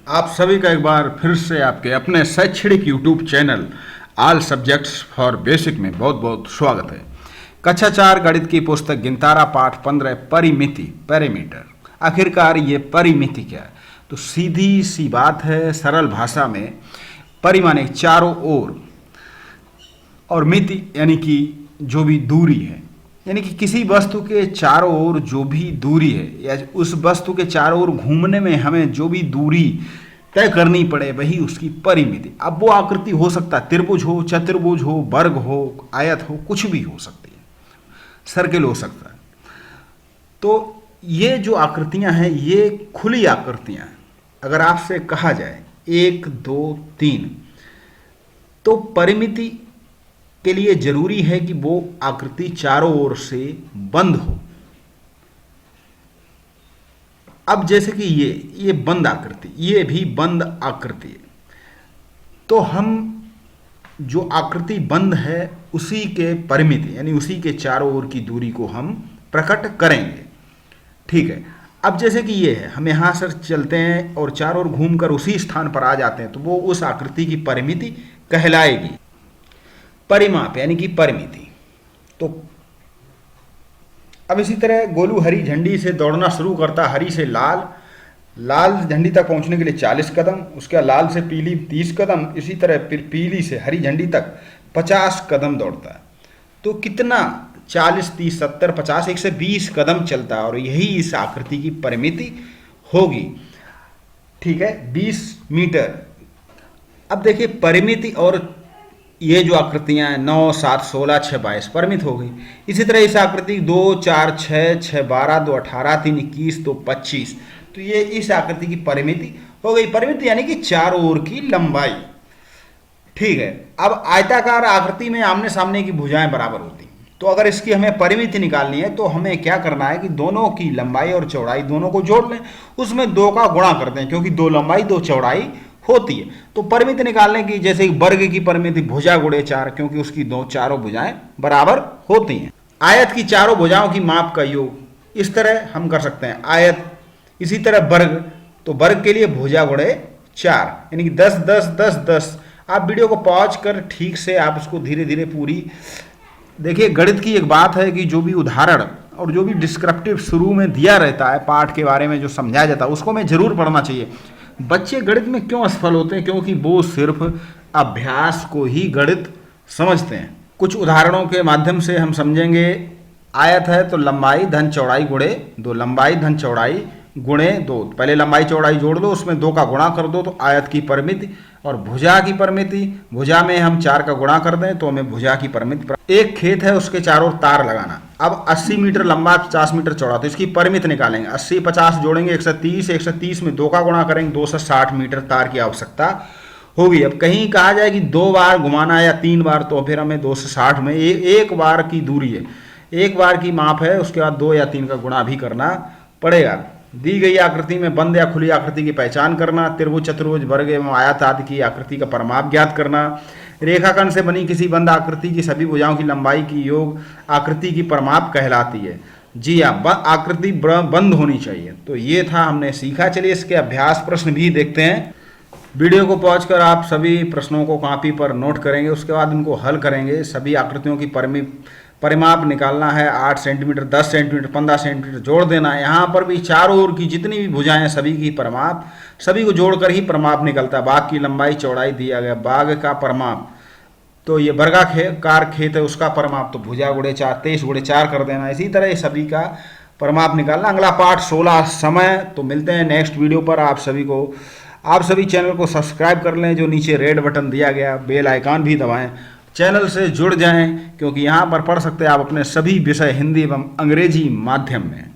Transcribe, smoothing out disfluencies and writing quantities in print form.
आप सभी का एक बार फिर से आपके अपने शैक्षणिक YouTube channel all subjects for basic में बहुत बहुत स्वागत है। कक्षा 4 गणित की पुस्तक गिनतारा पाठ 15 परिमिति पैरामीटर। आखिरकार ये परिमिति क्या है? तो सीधी सी बात है, सरल भाषा में परि माने चारों ओर और मिति यानी कि जो भी दूरी है, यानी कि किसी वस्तु के चारों ओर जो भी दूरी है या उस वस्तु के चारों ओर घूमने में हमें जो भी दूरी तय करनी पड़े वही उसकी परिमिति। अब वो आकृति हो सकता है त्रिभुज हो, चतुर्भुज हो, वर्ग हो, आयत हो, कुछ भी हो सकती है, सर्किल हो सकता है। तो ये जो आकृतियां हैं ये खुली आकृतियां हैं। अगर आपसे कहा जाए 1 2 3 तो परिमिति के लिए जरूरी है कि वो आकृति चारों ओर से बंद हो। अब जैसे कि ये बंद आकृति, ये भी बंद आकृति है, तो हम जो आकृति बंद है उसी के परिमिति यानी उसी के चारों ओर की दूरी को हम प्रकट करेंगे। ठीक है। अब जैसे कि ये है, हम यहां से चलते हैं और चारों ओर घूमकर उसी स्थान पर आ जाते हैं, तो वो उस आकृति की परिमिति कहलाएगी। परिमाप यानी कि परिमिति। तो अब इसी तरह गोलू हरी झंडी से दौड़ना शुरू करता, हरी से लाल झंडी तक पहुंचने के लिए 40 कदम, उसके बाद लाल से पीली 30 कदम, इसी तरह फिर पीली से हरी झंडी तक 50 कदम दौड़ता है। तो कितना 40 30 70 50 120 कदम चलता है और यही इस आकृति की परिमिति होगी। ठीक है, 20 मीटर। अब देखिए परिमिति और ये जो आकृतियां हैं 9 7 16 6 22 परिमित हो गई। इसी तरह इस आकृति 2 4 6 6 12 2 18 3 21 2 25, तो ये इस आकृति की परिमिति हो गई। परिमिति यानी कि चारों ओर की लंबाई। ठीक है। अब आयताकार आकृति में आमने सामने की भुजाएं बराबर होती, तो अगर इसकी हमें परिमिति निकालनी है तो हमें क्या करना है कि दोनों की लंबाई और चौड़ाई दोनों को जोड़ लें, उसमें 2 का गुणा कर दें, क्योंकि 2 लंबाई 2 चौड़ाई होती है। तो परिमिति निकालने की, जैसे वर्ग की परिमिति भुजा गुणे 4, क्योंकि उसकी चारों भुजाएं बराबर होती हैं। आयत की चारों भुजाओं की माप का योग, इस तरह हम कर सकते हैं आयत। इसी तरह वर्ग, तो वर्ग के लिए भुजा गुणे 4 यानी कि 10 10 10 10। आप वीडियो को पॉज कर ठीक से आप उसको धीरे धीरे पूरी देखिए। गणित की एक बात है कि जो भी उदाहरण और जो भी डिस्क्रिप्टिव शुरू में दिया रहता है, पाठ के बारे में जो समझाया जाता है, उसको हमें जरूर पढ़ना चाहिए। बच्चे गणित में क्यों असफल होते हैं? क्योंकि वो सिर्फ अभ्यास को ही गणित समझते हैं। कुछ उदाहरणों के माध्यम से हम समझेंगे। आयत है तो लंबाई धन चौड़ाई गुणे 2, लंबाई धन चौड़ाई गुणे 2। पहले लंबाई चौड़ाई जोड़ दो, उसमें 2 का गुणा कर दो तो आयत की परिमिति। और भुजा की परिमिति, भुजा में हम 4 का गुणा कर दें तो हमें भुजा की परिमिति। एक खेत है, उसके चारों ओर तार लगाना। अब 80 मीटर लंबा 50 मीटर चौड़ा, तो इसकी परिमिति निकालेंगे। 80 50 जोड़ेंगे 130, 130 में 2 का गुणा करेंगे 260 मीटर तार की आवश्यकता होगी। अब कहीं कहा जाए कि 2 बार घुमाना है या 3 बार, तो फिर हमें 260 में एक बार की दूरी है, एक बार की माप है, उसके बाद 2 या 3 का गुणा भी करना पड़ेगा। दी गई आकृति में बंद या खुली आकृति की पहचान करना, त्रिभुज चतुर्भुज वर्ग एवं आयत आदि की आकृति का परिमाप ज्ञात करना, रेखाखंड से बनी किसी बंद आकृति की सभी भुजाओं की लंबाई की योग आकृति की परिमाप कहलाती है। जी हाँ, आकृति बंद होनी चाहिए। तो ये था हमने सीखा। चलिए इसके अभ्यास प्रश्न भी देखते हैं। वीडियो को पहुंच कर आप सभी प्रश्नों को कॉपी पर नोट करेंगे, उसके बाद उनको हल करेंगे। सभी आकृतियों की परिमाप निकालना है। 8 सेंटीमीटर, 10 सेंटीमीटर, 15 सेंटीमीटर जोड़ देना है। यहाँ पर भी चारों ओर की जितनी भी भुजाएं हैं सभी की परिमाप, सभी को जोड़कर ही परिमाप निकलता है। बाग की लंबाई चौड़ाई दिया गया, बाग का परिमाप, तो ये वर्गाकार खेत है उसका परिमाप, तो भुजा गुणे 4 23 गुणे 4 कर देना। इसी तरह सभी का परिमाप निकालना। अगला पाठ 16 समय। तो मिलते हैं नेक्स्ट वीडियो पर। आप सभी चैनल को सब्सक्राइब कर लें, जो नीचे रेड बटन दिया गया, बेल आइकॉन भी दबाएं, चैनल से जुड़ जाएं, क्योंकि यहाँ पर पढ़ सकते हैं आप अपने सभी विषय हिंदी एवं अंग्रेजी माध्यम में।